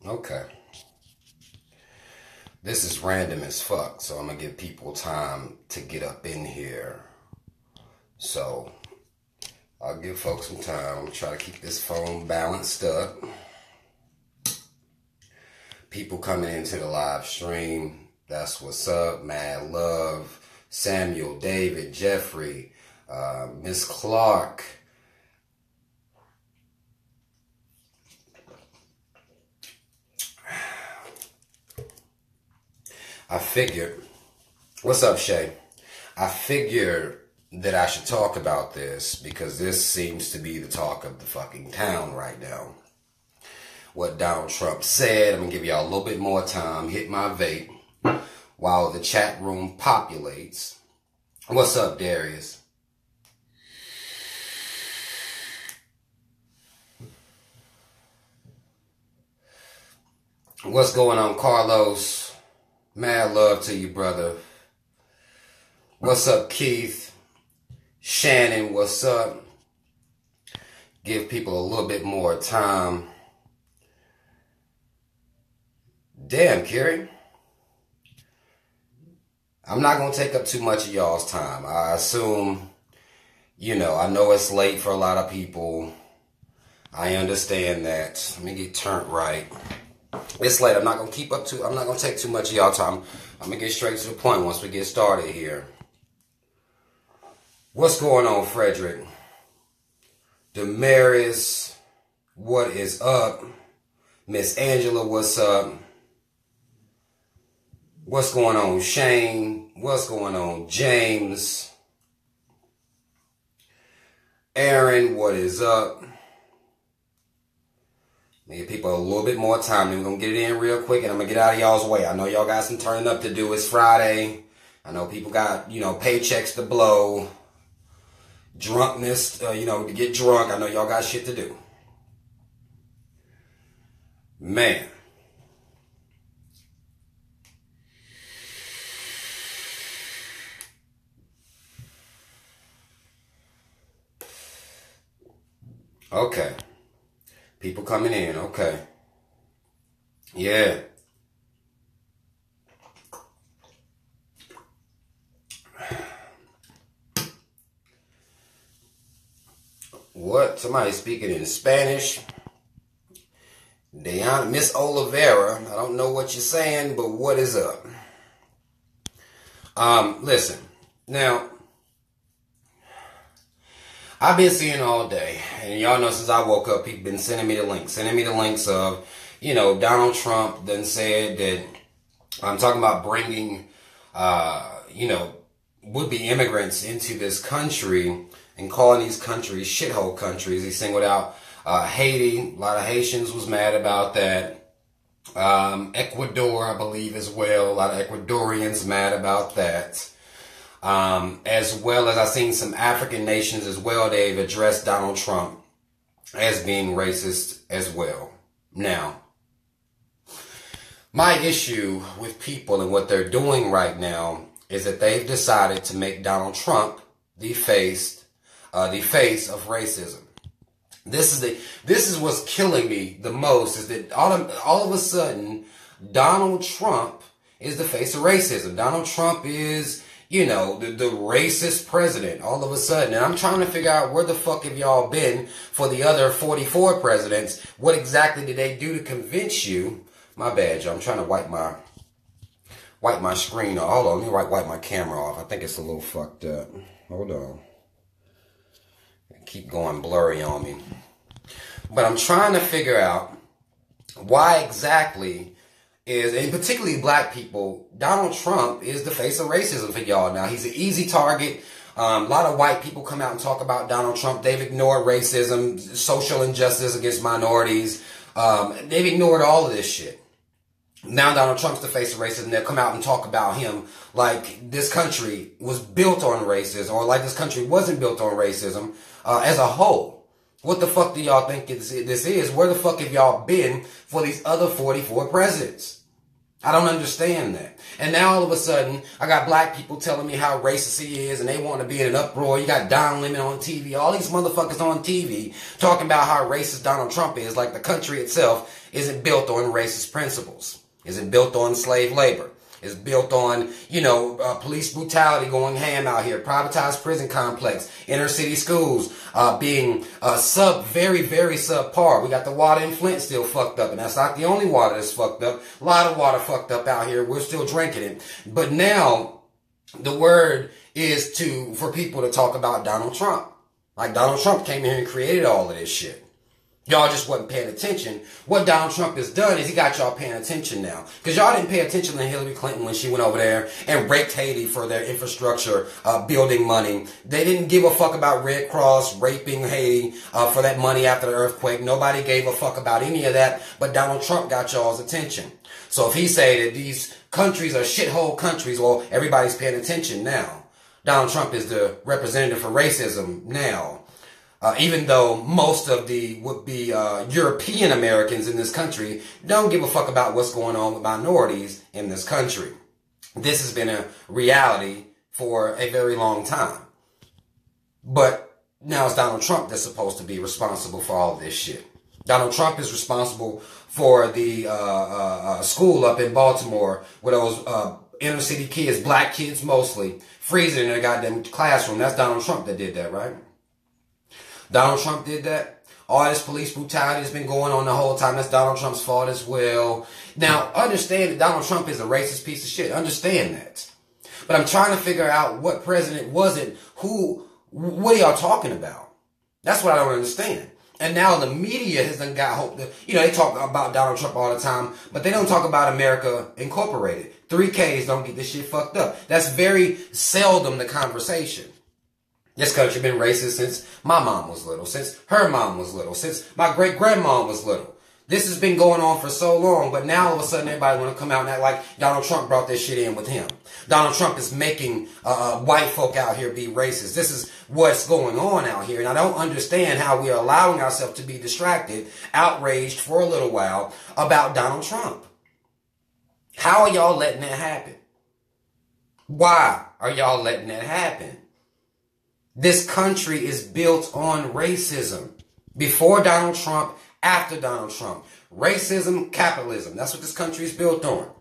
Okay. This is random as fuck, so I'm gonna give people time to get up in here. So I'll give folks some time. I'm gonna try to keep this phone balanced up. People coming into the live stream, that's what's up. Mad Love, Samuel, David, Jeffrey, Miss Clark. I figured, what's up, Shay? I figured that I should talk about this because this seems to be the talk of the fucking town right now. What Donald Trump said, I'm going to give y'all a little bit more time, hit my vape, while the chat room populates. What's up, Darius? What's going on, Carlos? Mad love to you, brother. What's up, Keith? Shannon, what's up? Give people a little bit more time. Damn, Kerry. I'm not going to take up too much of y'all's time. I assume, I know it's late for a lot of people. I understand that. Let me get turned right. It's late. I'm not going to take too much of y'all time. I'm going to get straight to the point once we get started here. What's going on, Frederick? Damaris, what is up? Miss Angela, what's up? What's going on, Shane? What's going on, James? Aaron, what is up? Give people a little bit more time. Then we're going to get it in real quick, and I'm going to get out of y'all's way. I know y'all got some turning up to do. It's Friday. I know people got, paychecks to blow. Drunkenness, to get drunk. I know y'all got shit to do. Man. Okay. People coming in. Okay. Yeah. What? Somebody speaking in Spanish? Miss Oliveira. I don't know what you're saying, but what is up? Listen. Now, I've been seeing all day, and y'all know since I woke up, people been sending me the links of, Donald Trump then said that I'm talking about bringing, would-be immigrants into this country and calling these countries shithole countries. He singled out Haiti. A lot of Haitians was mad about that. Ecuador, I believe, as well. A lot of Ecuadorians mad about that. As well as I've seen some African nations as well. They've addressed Donald Trump as being racist as well. Now, my issue with people and what they're doing right now is that they've decided to make Donald Trump the face of racism. This is what's killing me the most, is that all of a sudden Donald Trump is the face of racism. Donald Trump is, the racist president all of a sudden. And I'm trying to figure out where the fuck have y'all been for the other 44 presidents? What exactly did they do to convince you? My bad, y'all. I'm trying to wipe my screen off. Hold on, let me wipe my camera off. I think it's a little fucked up. Hold on. Keep going blurry on me. But I'm trying to figure out why exactly and particularly black people, Donald Trump is the face of racism for y'all now. He's an easy target. A lot of white people come out and talk about Donald Trump. They've ignored racism, social injustice against minorities. They've ignored all of this shit. Now Donald Trump's the face of racism. They'll come out and talk about him like this country was built on racism, or like this country wasn't built on racism as a whole. What the fuck do y'all think this is? Where the fuck have y'all been for these other 44 presidents? I don't understand that. And now all of a sudden, I got black people telling me how racist he is and they want to be in an uproar. You got Don Lemon on TV, all these motherfuckers on TV talking about how racist Donald Trump is, like the country itself isn't built on racist principles. Isn't built on slave labor. It's built on, police brutality going ham out here, privatized prison complex, inner city schools being very, very subpar. We got the water in Flint still fucked up, and that's not the only water that's fucked up. A lot of water fucked up out here. We're still drinking it. But now the word is for people to talk about Donald Trump. Like Donald Trump came here and created all of this shit. Y'all just wasn't paying attention. What Donald Trump has done is he got y'all paying attention now. Because y'all didn't pay attention to Hillary Clinton when she went over there and raked Haiti for their infrastructure building money. They didn't give a fuck about Red Cross raping Haiti for that money after the earthquake. Nobody gave a fuck about any of that. But Donald Trump got y'all's attention. So if he say that these countries are shithole countries, well, everybody's paying attention now. Donald Trump is the representative for racism now. Even though most of the would-be European Americans in this country don't give a fuck about what's going on with minorities in this country. This has been a reality for a very long time. But now it's Donald Trump that's supposed to be responsible for all of this shit. Donald Trump is responsible for the school up in Baltimore where those inner city kids, black kids mostly, freezing in their goddamn classroom. That's Donald Trump that did that, right? Donald Trump did that. All this police brutality has been going on the whole time. That's Donald Trump's fault as well. Now, understand that Donald Trump is a racist piece of shit. Understand that. But I'm trying to figure out what president was it. What are y'all talking about? That's what I don't understand. And now the media has done got hope that, they talk about Donald Trump all the time, but they don't talk about America Incorporated. 3Ks don't get this shit fucked up. That's very seldom the conversation. This country been racist since my mom was little, since her mom was little, since my great-grandma was little. This has been going on for so long, but now all of a sudden everybody want to come out and act like Donald Trump brought this shit in with him. Donald Trump is making white folk out here be racist. This is what's going on out here, and I don't understand how we are allowing ourselves to be distracted, outraged for a little while about Donald Trump. How are y'all letting that happen? Why are y'all letting that happen? This country is built on racism. Before Donald Trump, after Donald Trump. Racism, capitalism. That's what this country is built on.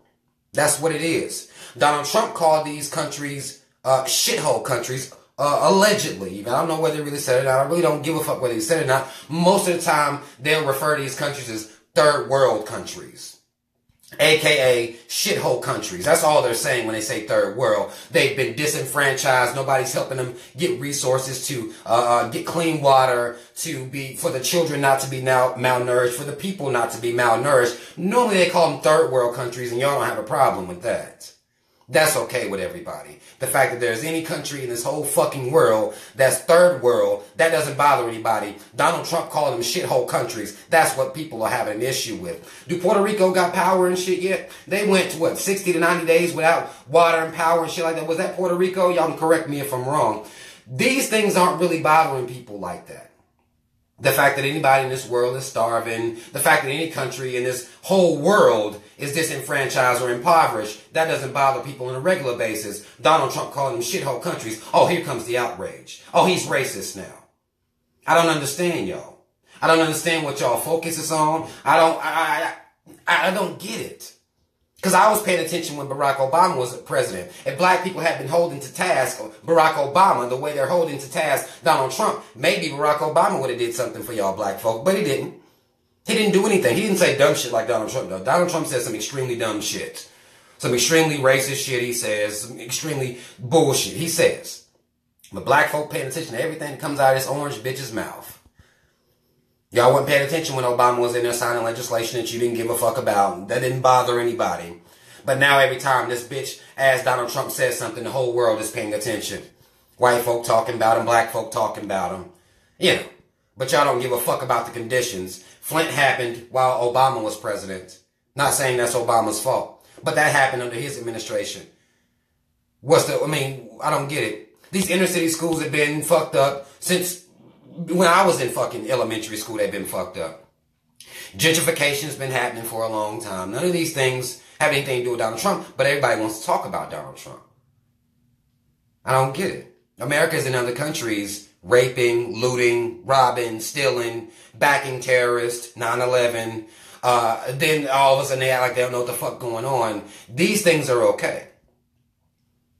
That's what it is. Donald Trump called these countries shithole countries, allegedly. I don't know whether he really said it or not. I really don't give a fuck whether he said it or not. Most of the time, they'll refer to these countries as third world countries. AKA shithole countries. That's all they're saying when they say third world. They've been disenfranchised. Nobody's helping them get resources to get clean water, for the children not to be now malnourished, for the people not to be malnourished. Normally they call them third world countries, and y'all don't have a problem with that. That's okay with everybody. The fact that there's any country in this whole fucking world that's third world, that doesn't bother anybody. Donald Trump calling them shithole countries, that's what people are having an issue with. Do Puerto Rico got power and shit yet? They went to 60 to 90 days without water and power and shit like that. Was that Puerto Rico? Y'all can correct me if I'm wrong. These things aren't really bothering people like that. The fact that anybody in this world is starving, the fact that any country in this whole world is disenfranchised or impoverished, that doesn't bother people on a regular basis. Donald Trump calling them shithole countries. Oh, here comes the outrage. Oh, he's racist now. I don't understand y'all. I don't understand what y'all focuses on. I don't get it. Because I was paying attention when Barack Obama was president. If black people had been holding to task Barack Obama the way they're holding to task Donald Trump, maybe Barack Obama would have did something for y'all black folk, but he didn't. He didn't do anything. He didn't say dumb shit like Donald Trump does. Donald Trump says some extremely dumb shit. Some extremely racist shit he says. Some extremely bullshit he says. But black folk paying attention to everything that comes out of this orange bitch's mouth. Y'all wasn't paying attention when Obama was in there signing legislation that you didn't give a fuck about. That didn't bother anybody. But now every time this bitch ass Donald Trump says something, the whole world is paying attention. White folk talking about him, black folk talking about him. But y'all don't give a fuck about the conditions. Flint happened while Obama was president. Not saying that's Obama's fault. But that happened under his administration. I don't get it. These inner city schools have been fucked up since when I was in fucking elementary school. They've been fucked up. Gentrification has been happening for a long time. None of these things have anything to do with Donald Trump, but everybody wants to talk about Donald Trump. I don't get it. America's in other countries raping, looting, robbing, stealing, backing terrorists, 9/11. Then all of a sudden they act like they don't know what the fuck going on. These things are okay.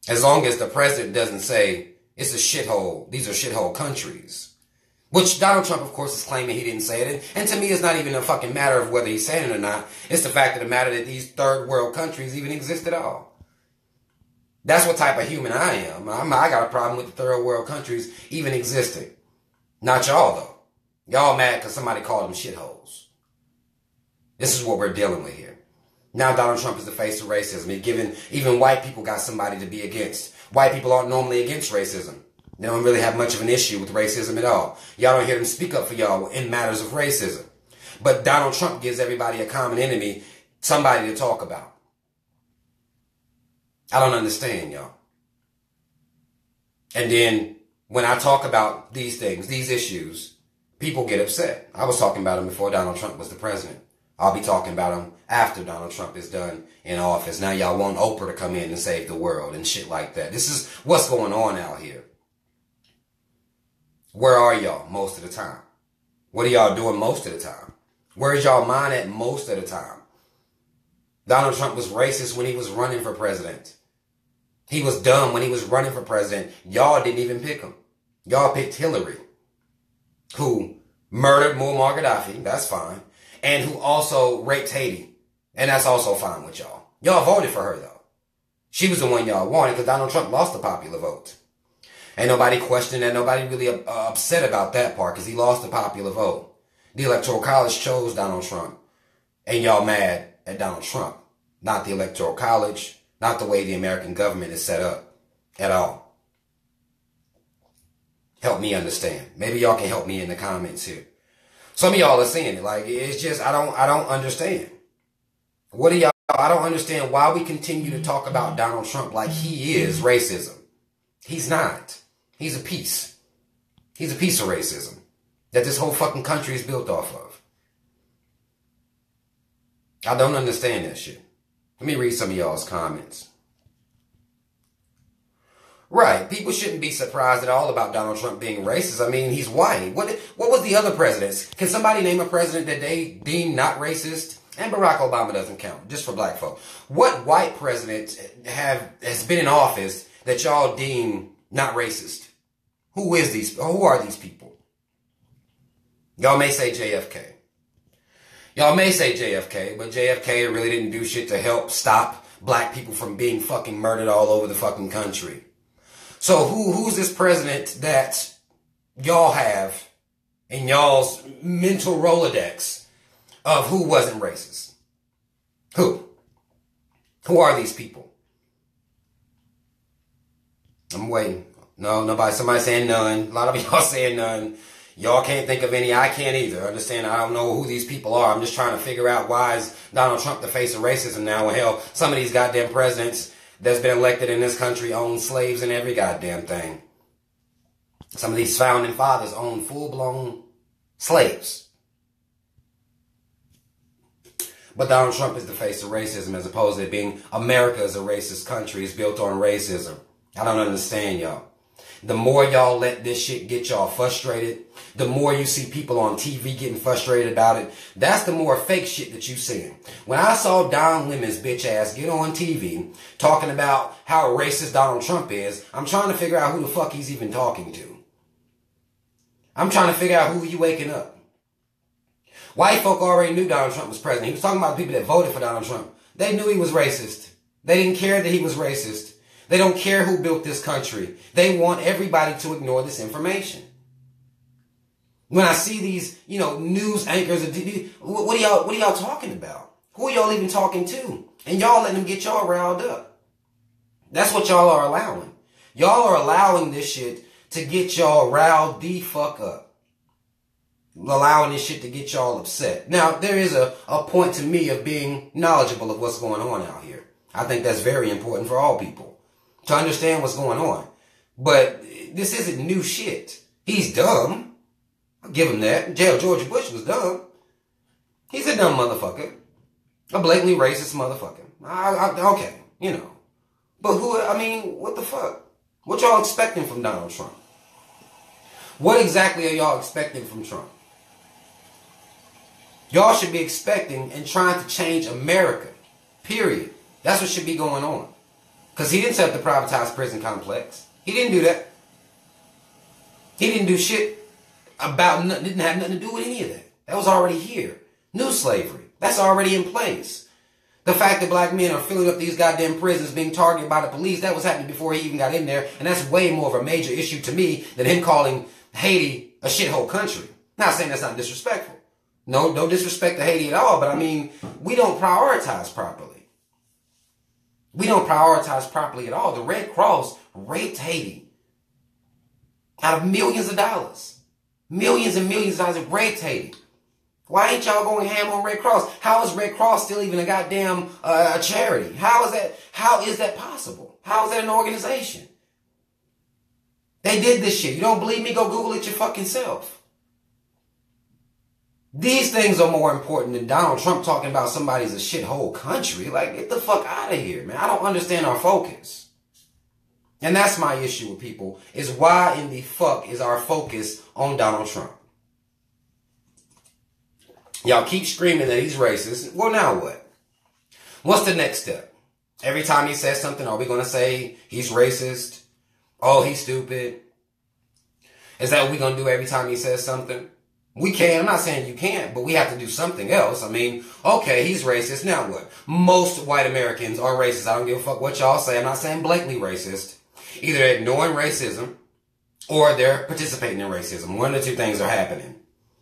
As long as the president doesn't say, it's a shithole, these are shithole countries. Which Donald Trump, of course, is claiming he didn't say it. And to me, it's not even a fucking matter of whether he's saying it or not. It's the fact of the matter that these third world countries even exist at all. That's what type of human I am. I got a problem with the third world countries even existing. Not y'all, though. Y'all mad because somebody called them shitholes. This is what we're dealing with here. Now Donald Trump is the face of racism. Even white people got somebody to be against. White people aren't normally against racism. They don't really have much of an issue with racism at all. Y'all don't hear them speak up for y'all in matters of racism. But Donald Trump gives everybody a common enemy, somebody to talk about. I don't understand, y'all. And then when I talk about these things, these issues, people get upset. I was talking about them before Donald Trump was the president. I'll be talking about them after Donald Trump is done in office. Now y'all want Oprah to come in and save the world and shit like that. This is what's going on out here. Where are y'all most of the time? What are y'all doing most of the time? Where's y'all mind at most of the time? Donald Trump was racist when he was running for president. He was dumb when he was running for president. Y'all didn't even pick him. Y'all picked Hillary, who murdered Muammar Gaddafi. That's fine. And who also raped Haiti. And that's also fine with y'all. Y'all voted for her, though. She was the one y'all wanted because Donald Trump lost the popular vote. Ain't nobody questioning that. Nobody really upset about that part because he lost the popular vote. The Electoral College chose Donald Trump. And y'all mad at Donald Trump. Not the Electoral College. Not the way the American government is set up at all. Help me understand. Maybe y'all can help me in the comments here. Some of y'all are saying it. Like, it's just, I don't understand. What do y'all, I don't understand why we continue to talk about Donald Trump like he is racism. He's not. He's a piece. He's a piece of racism that this whole fucking country is built off of. I don't understand that shit. Let me read some of y'all's comments. Right. People shouldn't be surprised at all about Donald Trump being racist. I mean, he's white. What was the other presidents? Can somebody name a president that they deem not racist? And Barack Obama doesn't count, just for black folk. What white president has been in office that y'all deem not racist? Who are these people? Y'all may say JFK. Y'all may say JFK, but JFK really didn't do shit to help stop black people from being fucking murdered all over the fucking country. So who's this president that y'all have in y'all's mental Rolodex of who wasn't racist? Who? Who are these people? I'm waiting. No, nobody. Somebody saying none. A lot of y'all saying none. Y'all can't think of any. I can't either. Understand? I don't know who these people are. I'm just trying to figure out why is Donald Trump the face of racism now. Well, hell, some of these goddamn presidents that's been elected in this country own slaves and every goddamn thing. Some of these founding fathers own full-blown slaves. But Donald Trump is the face of racism as opposed to it being America is a racist country. It's built on racism. I don't understand, y'all. The more y'all let this shit get y'all frustrated, the more you see people on TV getting frustrated about it, that's the more fake shit that you seeing. When I saw Don Lemon's bitch ass get on TV talking about how racist Donald Trump is, I'm trying to figure out who the fuck he's even talking to. I'm trying to figure out who he waking up. White folk already knew Donald Trump was president. He was talking about the people that voted for Donald Trump. They knew he was racist. They didn't care that he was racist. They don't care who built this country. They want everybody to ignore this information. When I see these, news anchors, what are y'all talking about? Who are y'all even talking to? And y'all letting them get y'all riled up. That's what y'all are allowing. Y'all are allowing this shit to get y'all riled the fuck up. Allowing this shit to get y'all upset. Now, there is a point to me of being knowledgeable of what's going on out here. I think that's very important for all people. To understand what's going on. But this isn't new shit. He's dumb. I'll give him that. George Bush was dumb. He's a dumb motherfucker. A blatantly racist motherfucker. Okay, you know. But what the fuck? What y'all expecting from Donald Trump? What exactly are y'all expecting from Trump? Y'all should be expecting and trying to change America. Period. That's what should be going on. Because he didn't set up the privatized prison complex. He didn't do that. He didn't do shit about nothing, didn't have nothing to do with any of that. That was already here. New slavery. That's already in place. The fact that black men are filling up these goddamn prisons being targeted by the police, that was happening before he even got in there. And that's way more of a major issue to me than him calling Haiti a shithole country. Not saying that's not disrespectful. No disrespect to Haiti at all. But I mean, we don't prioritize properly. We don't prioritize properly at all. The Red Cross raped Haiti out of millions of dollars. Millions and millions of dollars raped Haiti. Why ain't y'all going ham on Red Cross? How is Red Cross still even a goddamn a charity? How is that possible? How is that an organization? They did this shit. You don't believe me? Go Google it your fucking self. These things are more important than Donald Trump talking about somebody's a shithole country. Like, get the fuck out of here, man. I don't understand our focus. And that's my issue with people, is why in the fuck is our focus on Donald Trump? Y'all keep screaming that he's racist. Well, now what? What's the next step? Every time he says something, are we going to say he's racist? Oh, he's stupid. Is that what we're going to do every time he says something? We can. I'm not saying you can't, but we have to do something else. I mean, okay, he's racist. Now what? Most white Americans are racist. I don't give a fuck what y'all say. I'm not saying blatantly racist. Either they're ignoring racism or they're participating in racism. One of the two things are happening.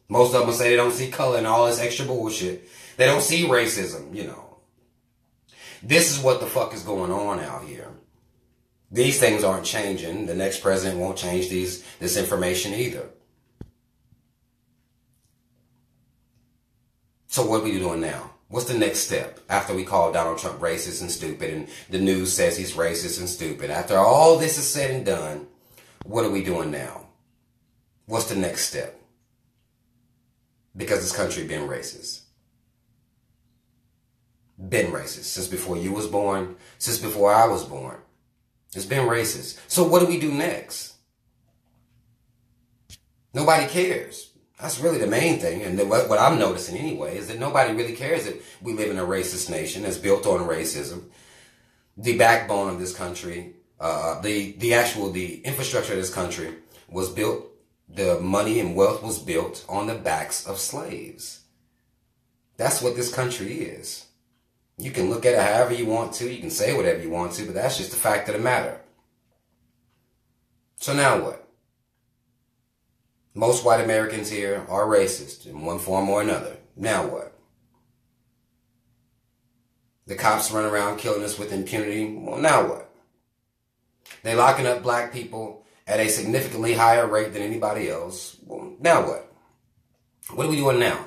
Most of them say they don't see color and all this extra bullshit. They don't see racism, you know. This is what the fuck is going on out here. These things aren't changing. The next president won't change this information either. So what are we doing now? What's the next step after we call Donald Trump racist and stupid and the news says he's racist and stupid? After all this is said and done, what are we doing now? What's the next step? Because this country been racist. Been racist. Since before you was born, since before I was born. It's been racist. So what do we do next? Nobody cares. That's really the main thing. And what I'm noticing anyway is that nobody really cares that we live in a racist nation that's built on racism. The backbone of this country, the infrastructure of this country was built, the money and wealth was built on the backs of slaves. That's what this country is. You can look at it however you want to. You can say whatever you want to, but that's just the fact of the matter. So now what? Most white Americans here are racist in one form or another. Now what? The cops run around killing us with impunity. Well, now what? They're locking up black people at a significantly higher rate than anybody else. Well, now what? What are we doing now?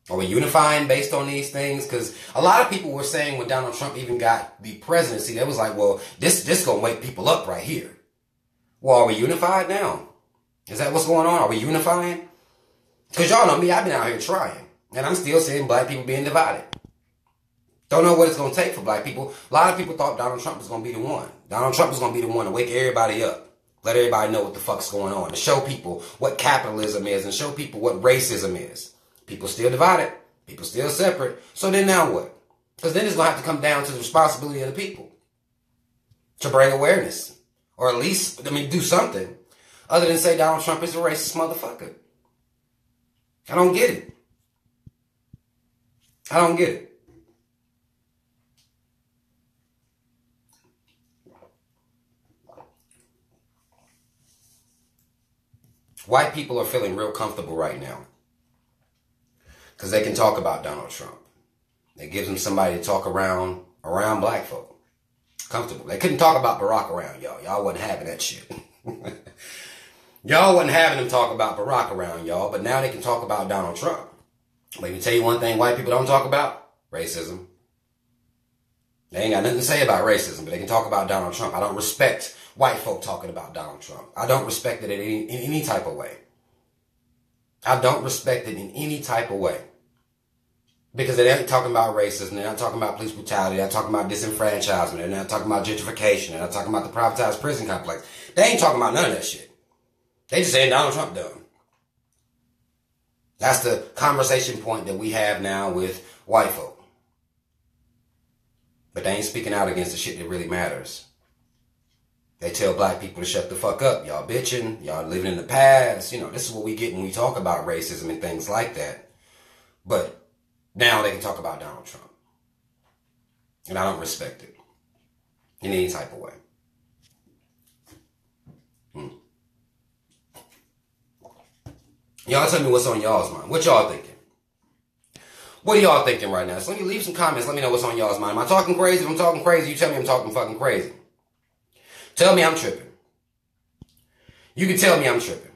Are we unifying based on these things? Because a lot of people were saying when Donald Trump even got the presidency, they was like, well, this gonna wake people up right here. Well, are we unified now? Is that what's going on? Are we unifying? Because y'all know me, I've been out here trying. And I'm still seeing black people being divided. Don't know what it's going to take for black people. A lot of people thought Donald Trump was going to be the one. Donald Trump was going to be the one to wake everybody up. Let everybody know what the fuck's going on. To show people what capitalism is and show people what racism is. People still divided. People still separate. So then now what? Because then it's going to have to come down to the responsibility of the people. To bring awareness. Or at least, do something. Other than say Donald Trump is a racist motherfucker. I don't get it. I don't get it. White people are feeling real comfortable right now. Because they can talk about Donald Trump. It gives them somebody to talk around black folk. Comfortable. They couldn't talk about Barack around y'all. Y'all wasn't having that shit. Y'all wasn't having them talk about Barack around y'all, but now they can talk about Donald Trump. Let me tell you one thing white people don't talk about. Racism. They ain't got nothing to say about racism, but they can talk about Donald Trump. I don't respect white folk talking about Donald Trump. I don't respect it in any type of way. I don't respect it in any type of way. Because they ain't talking about racism, they're not talking about police brutality, they're not talking about disenfranchisement, they're not talking about gentrification, they're not talking about the privatized prison complex. They ain't talking about none of that shit. They just saying Donald Trump dumb. That's the conversation point that we have now with white folk. But they ain't speaking out against the shit that really matters. They tell black people to shut the fuck up. Y'all bitching, y'all living in the past. You know, this is what we get when we talk about racism and things like that. But now they can talk about Donald Trump. And I don't respect it in any type of way. Y'all tell me what's on y'all's mind. What y'all thinking? What are y'all thinking right now? So let me leave some comments. Let me know what's on y'all's mind. Am I talking crazy? If I'm talking crazy, you tell me I'm talking fucking crazy. Tell me I'm tripping. You can tell me I'm tripping.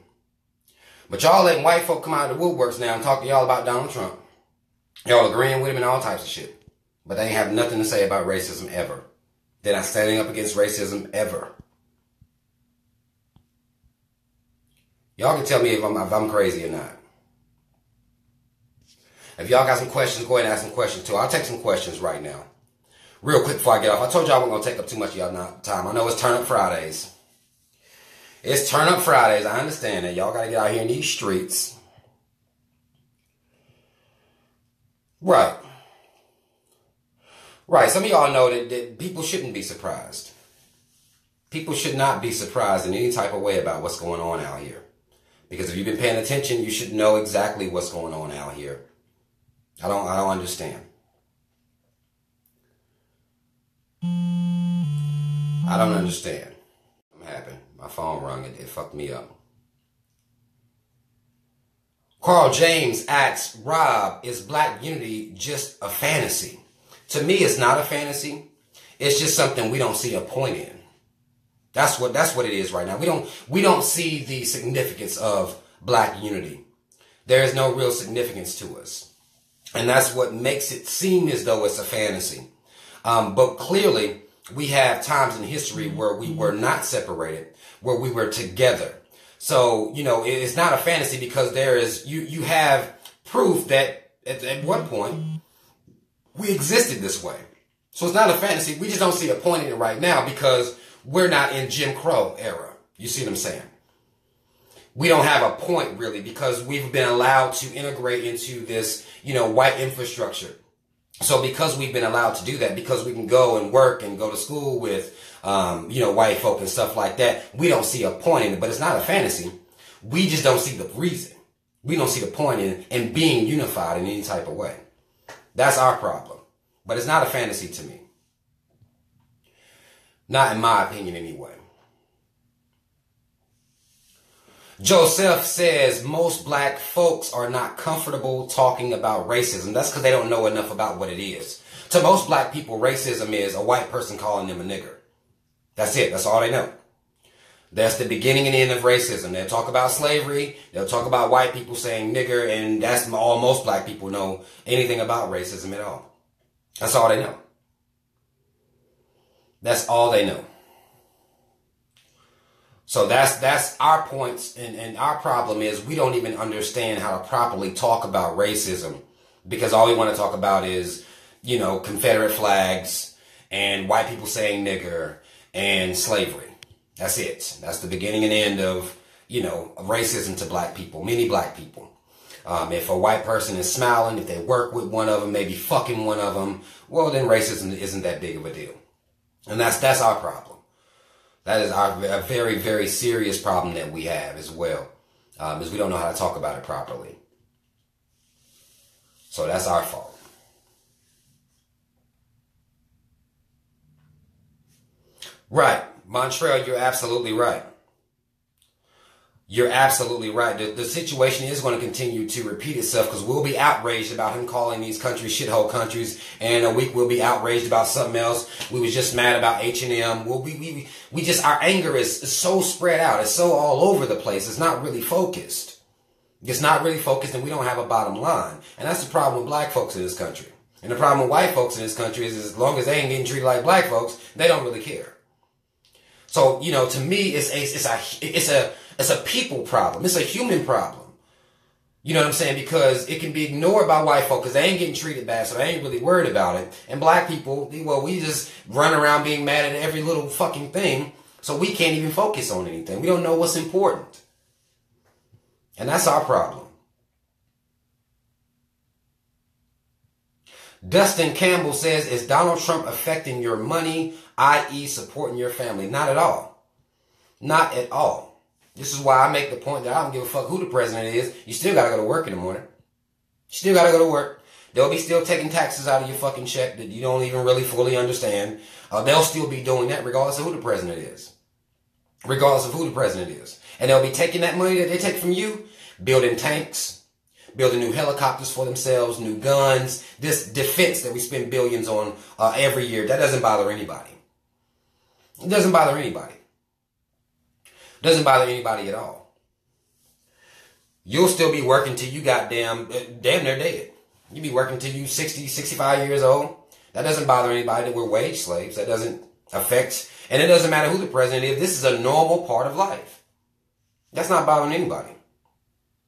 But y'all letting white folk come out of the woodworks now and talk to y'all about Donald Trump. Y'all agreeing with him and all types of shit. But they ain't have nothing to say about racism ever. They're not standing up against racism ever. Y'all can tell me if I'm crazy or not. If y'all got some questions, go ahead and ask some questions too. I'll take some questions right now. Real quick before I get off. I told y'all I wasn't going to take up too much of y'all time. I know it's Turn Up Fridays. It's Turn Up Fridays. I understand that. Y'all got to get out here in these streets. Right. Right. Some of y'all know that people shouldn't be surprised. People should not be surprised in any type of way about what's going on out here. Because if you've been paying attention, you should know exactly what's going on out here. I don't understand. I don't understand. I'm happy. My phone rung. It fucked me up. Carl James asks, Rob, is black unity just a fantasy? To me, it's not a fantasy. It's just something we don't see a point in. That's what it is right now. We don't see the significance of black unity. There is no real significance to us. And that's what makes it seem as though it's a fantasy. But clearly, we have times in history where we were not separated, where we were together. So, you know, it's not a fantasy because there is, you have proof that at one point we existed this way. So it's not a fantasy. We just don't see a point in it right now because we're not in Jim Crow era. You see what I'm saying? We don't have a point really because we've been allowed to integrate into this, you know, white infrastructure. So because we've been allowed to do that, because we can go and work and go to school with, you know, white folk and stuff like that, we don't see a point in it. But it's not a fantasy. We just don't see the reason. We don't see the point in being unified in any type of way. That's our problem. But it's not a fantasy to me. Not in my opinion anyway. Joseph says most black folks are not comfortable talking about racism. That's because they don't know enough about what it is. To most black people, racism is a white person calling them a nigger. That's it. That's all they know. That's the beginning and end of racism. They'll talk about slavery. They'll talk about white people saying nigger. And that's all most black people know anything about racism at all. That's all they know. That's all they know. So that's our points, and our problem is we don't even understand how to properly talk about racism because all we want to talk about is, you know, Confederate flags and white people saying nigger and slavery. That's it. That's the beginning and end of, you know, racism to black people, many black people. If a white person is smiling, if they work with one of them, maybe fucking one of them, well, then racism isn't that big of a deal. And that's our problem. That is a very, very serious problem that we have as well, is we don't know how to talk about it properly. So that's our fault. Right. Montreal, you're absolutely right. You're absolutely right. The situation is going to continue to repeat itself because we'll be outraged about him calling these countries shithole countries, and in a week we'll be outraged about something else. We was just mad about H&M. We just, our anger is so spread out. It's so all over the place. It's not really focused. It's not really focused, and we don't have a bottom line. And that's the problem with black folks in this country. And the problem with white folks in this country is as long as they ain't getting treated like black folks, they don't really care. So, you know, to me, it's a people problem. It's a human problem. You know what I'm saying? Because it can be ignored by white folk because they ain't getting treated bad, so they ain't really worried about it. And black people, well, we just run around being mad at every little fucking thing, so we can't even focus on anything. We don't know what's important. And that's our problem. Dustin Campbell says, is Donald Trump affecting your money, i.e. supporting your family? Not at all. Not at all. This is why I make the point that I don't give a fuck who the president is. You still gotta go to work in the morning. You still gotta go to work. They'll be still taking taxes out of your fucking check that you don't even really fully understand. They'll still be doing that regardless of who the president is. Regardless of who the president is. And they'll be taking that money that they take from you, building tanks, building new helicopters for themselves, new guns, this defense that we spend billions on every year. That doesn't bother anybody. It doesn't bother anybody. It doesn't bother anybody at all. You'll still be working till you damn near dead. You'll be working till you 60, 65 years old. That doesn't bother anybody that we're wage slaves. That doesn't affect, and it doesn't matter who the president is. This is a normal part of life. That's not bothering anybody.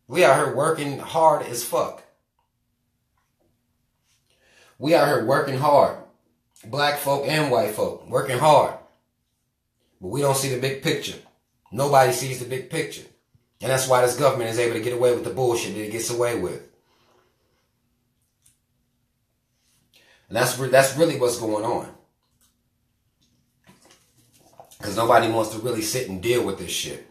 We out here working hard as fuck. We out here working hard. Black folk and white folk working hard. But we don't see the big picture. Nobody sees the big picture. And that's why this government is able to get away with the bullshit that it gets away with. And that's really what's going on. Because nobody wants to really sit and deal with this shit.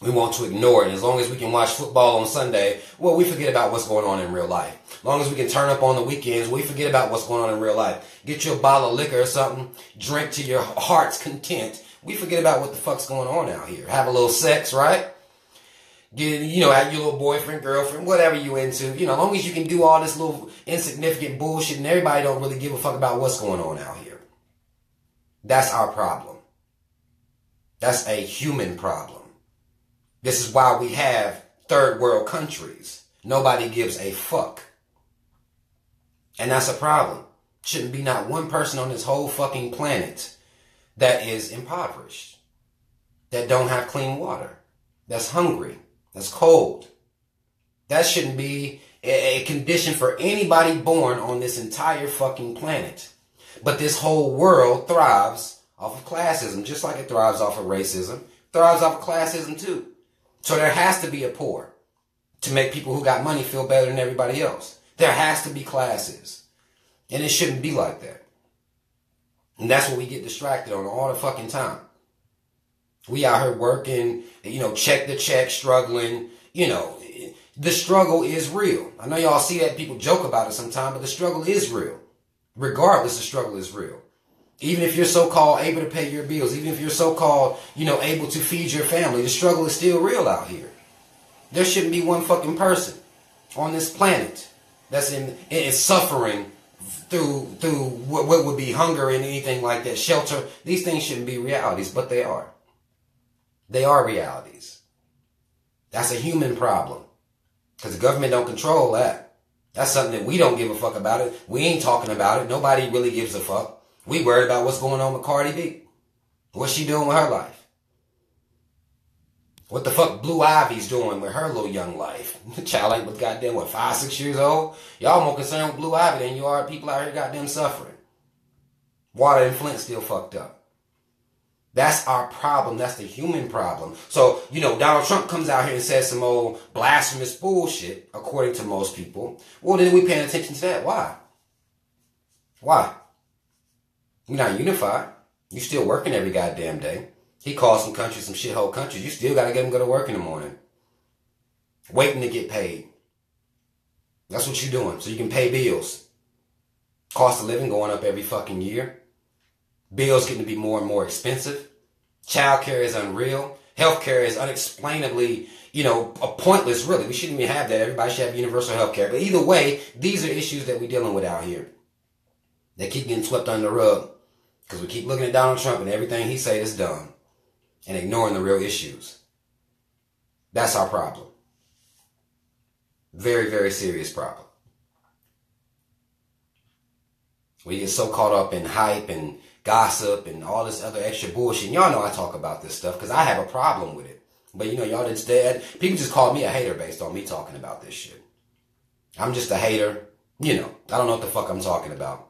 We want to ignore it. And as long as we can watch football on Sunday, well, we forget about what's going on in real life. As long as we can turn up on the weekends, we forget about what's going on in real life. Get you a bottle of liquor or something, drink to your heart's content. We forget about what the fuck's going on out here. Have a little sex, right? Get, have your little boyfriend, girlfriend, whatever you into. As long as you can do all this little insignificant bullshit and everybody don't really give a fuck about what's going on out here. That's our problem. That's a human problem. This is why we have third world countries. Nobody gives a fuck. And that's a problem. Shouldn't be not one person on this whole fucking planet that is impoverished, that don't have clean water, that's hungry, that's cold. That shouldn't be a condition for anybody born on this entire fucking planet. But this whole world thrives off of classism, just like it thrives off of racism, thrives off of classism too. So there has to be a poor to make people who got money feel better than everybody else. There has to be classes. And it shouldn't be like that. And that's what we get distracted on all the fucking time. We out here working, check to check, struggling. The struggle is real. I know y'all see that, people joke about it sometimes, but the struggle is real. Regardless, the struggle is real. Even if you're so-called able to pay your bills, even if you're so-called, able to feed your family, the struggle is still real out here. There shouldn't be one fucking person on this planet that's is suffering through what would be hunger and anything like that, shelter. These things shouldn't be realities, but they are. They are realities. That's a human problem. Because the government don't control that. That's something that we don't give a fuck about it. We ain't talking about it. Nobody really gives a fuck. We worried about what's going on with Cardi B. What's she doing with her life? What the fuck Blue Ivy's doing with her little young life? The child ain't but goddamn, 5, 6 years old? Y'all more concerned with Blue Ivy than you are people out here goddamn suffering. Water in Flint still fucked up. That's our problem. That's the human problem. So, Donald Trump comes out here and says some old blasphemous bullshit, according to most people. Well, then we paying attention to that. Why? Why? We're not unified. You still working every goddamn day. He calls some countries some shithole countries. You still got to get them to go to work in the morning. Waiting to get paid. That's what you're doing. So you can pay bills. Cost of living going up every fucking year. Bills getting to be more and more expensive. Childcare is unreal. Healthcare is unexplainably, pointless, really. We shouldn't even have that. Everybody should have universal healthcare. But either way, these are issues that we're dealing with out here. They keep getting swept under the rug. Because we keep looking at Donald Trump and everything he says is dumb. And ignoring the real issues. That's our problem. Very, very serious problem. We get so caught up in hype and gossip and all this other extra bullshit. And y'all know I talk about this stuff because I have a problem with it. But y'all just dead. People just call me a hater based on me talking about this shit. I'm just a hater. You know, I don't know what the fuck I'm talking about.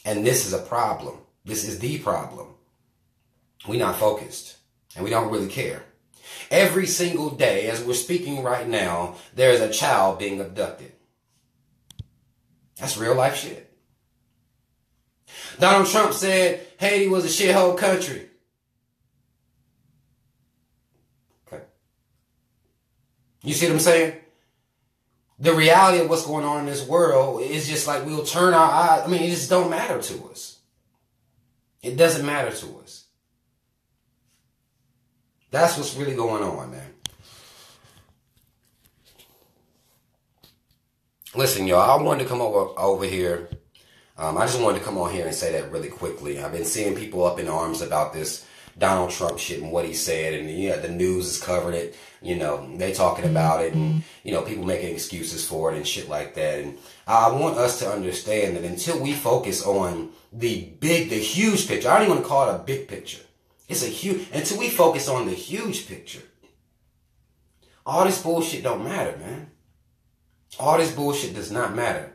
And this is a problem. This is the problem. We're not focused. And we don't really care. Every single day, as we're speaking right now, there is a child being abducted. That's real life shit. Donald Trump said Haiti was a shithole country. Okay. You see what I'm saying? The reality of what's going on in this world is just like we'll turn our eyes. I mean, it just don't matter to us. It doesn't matter to us. That's what's really going on, man. Listen, y'all, I wanted to come over here. I just wanted to come on here and say that really quickly. I've been seeing people up in arms about this Donald Trump shit and what he said, and yeah, the news is covering it. You know, they talking about it, and you know, people making excuses for it and shit like that. And I want us to understand that until we focus on the huge picture, I don't even want to call it a big picture. It's a huge. Until we focus on the huge picture, all this bullshit don't matter, man. All this bullshit does not matter.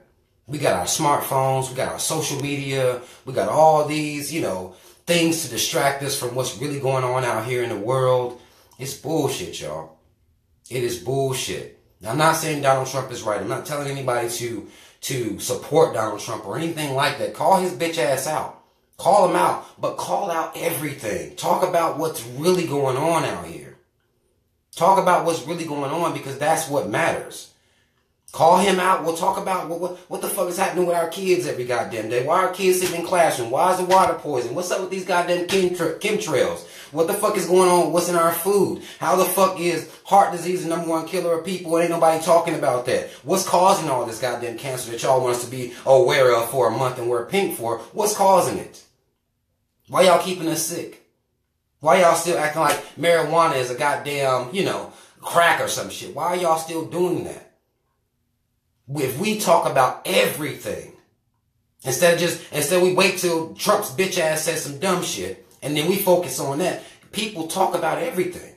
We got our smartphones, we got our social media, we got all these, you know, things to distract us from what's really going on out here in the world. It's bullshit, y'all. It is bullshit. Now, I'm not saying Donald Trump is right. I'm not telling anybody to support Donald Trump or anything like that. Call his bitch ass out. Call him out, but call out everything. Talk about what's really going on out here. Talk about what's really going on, because that's what matters. Call him out. We'll talk about what the fuck is happening with our kids every goddamn day. Why are kids sitting in classroom? Why is the water poison? What's up with these goddamn chemtrails? What the fuck is going on? What's in our food? How the fuck is heart disease the #1 killer of people? Ain't nobody talking about that. What's causing all this goddamn cancer that y'all want us to be aware of for a month and wear pink for? What's causing it? Why y'all keeping us sick? Why y'all still acting like marijuana is a goddamn, you know, crack or some shit? Why are y'all still doing that? If we talk about everything, instead we wait till Trump's bitch ass says some dumb shit, and then we focus on that, people talk about everything.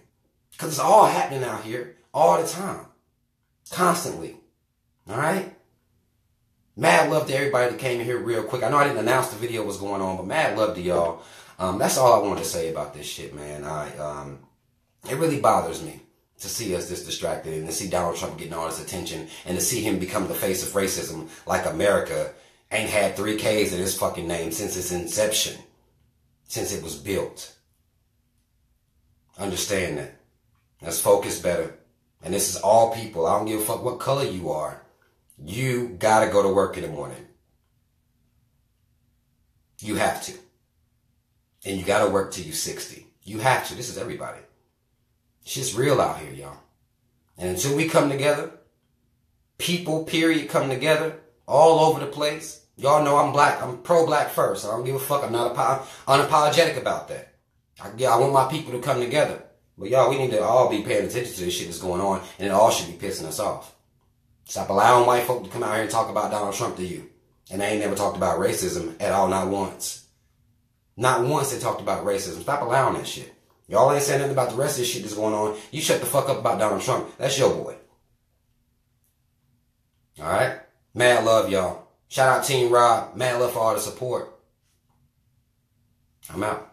Because it's all happening out here, all the time. Constantly. Alright? Mad love to everybody that came in here real quick. I know I didn't announce the video was going on, but mad love to y'all. That's all I wanted to say about this shit, man. It really bothers me to see us this distracted and to see Donald Trump getting all this attention and to see him become the face of racism like America ain't had 3 Ks in his fucking name since its inception, since it was built. Understand that. Let's focus better. And this is all people. I don't give a fuck what color you are. You gotta go to work in the morning. You have to. And you gotta work till you're 60. You have to. This is everybody. Shit's real out here, y'all. And until we come together, people, period, come together all over the place. Y'all know I'm black. I'm pro-black first. I don't give a fuck. I'm not unapologetic about that. I want my people to come together. But y'all, we need to all be paying attention to this shit that's going on, and it all should be pissing us off. Stop allowing white folk to come out here and talk about Donald Trump to you. And they ain't never talked about racism at all, not once. Not once they talked about racism. Stop allowing that shit. Y'all ain't saying nothing about the rest of this shit that's going on. You shut the fuck up about Donald Trump. That's your boy. Alright? Mad love, y'all. Shout out Team Rob. Mad love for all the support. I'm out.